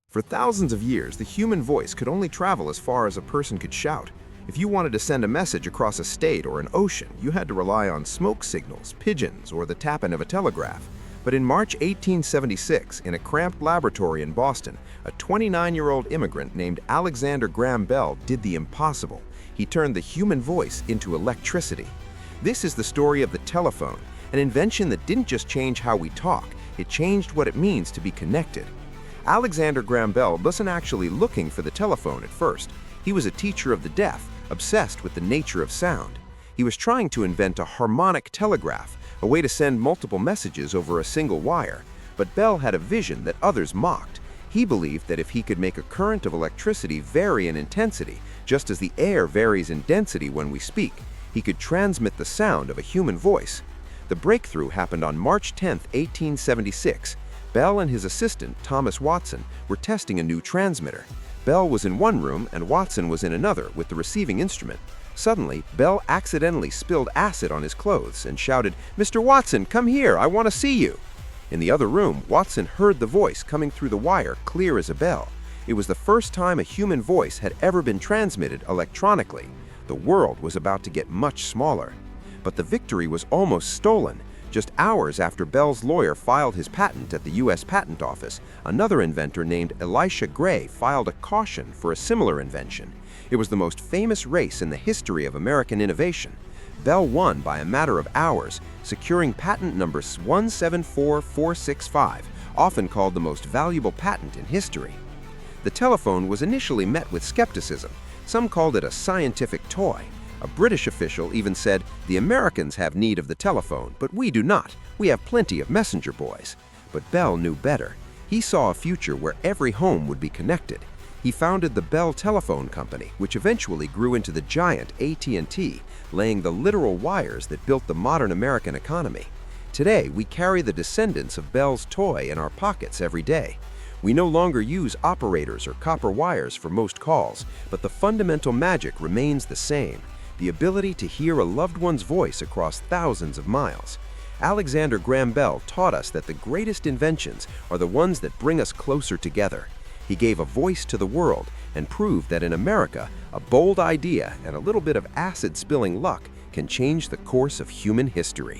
For thousands of years, the human voice could only travel as far as a person could shout. If you wanted to send a message across a state or an ocean, you had to rely on smoke signals, pigeons, or the tapping of a telegraph. But in March 1876, in a cramped laboratory in Boston, a 29-year-old immigrant named Alexander Graham Bell did the impossible. He turned the human voice into electricity. This is the story of the telephone, an invention that didn't just change how we talk, it changed what it means to be connected. Alexander Graham Bell wasn't actually looking for the telephone at first. He was a teacher of the deaf, obsessed with the nature of sound. He was trying to invent a harmonic telegraph, a way to send multiple messages over a single wire. But Bell had a vision that others mocked. He believed that if he could make a current of electricity vary in intensity, just as the air varies in density when we speak, he could transmit the sound of a human voice. The breakthrough happened on March 10, 1876. Bell and his assistant, Thomas Watson, were testing a new transmitter. Bell was in one room and Watson was in another with the receiving instrument. Suddenly, Bell accidentally spilled acid on his clothes and shouted, "Mr. Watson, come here, I want to see you." In the other room, Watson heard the voice coming through the wire clear as a bell. It was the first time a human voice had ever been transmitted electronically. The world was about to get much smaller. But the victory was almost stolen. Just hours after Bell's lawyer filed his patent at the U.S. Patent Office, another inventor named Elisha Gray filed a caution for a similar invention. It was the most famous race in the history of American innovation. Bell won by a matter of hours, securing patent number 174465, often called the most valuable patent in history. The telephone was initially met with skepticism. Some called it a scientific toy. A British official even said, "The Americans have need of the telephone, but we do not. We have plenty of messenger boys." But Bell knew better. He saw a future where every home would be connected. He founded the Bell Telephone Company, which eventually grew into the giant AT&T, laying the literal wires that built the modern American economy. Today, we carry the descendants of Bell's toy in our pockets every day. We no longer use operators or copper wires for most calls, but the fundamental magic remains the same. The ability to hear a loved one's voice across thousands of miles. Alexander Graham Bell taught us that the greatest inventions are the ones that bring us closer together. He gave a voice to the world and proved that in America, a bold idea and a little bit of acid-spilling luck can change the course of human history.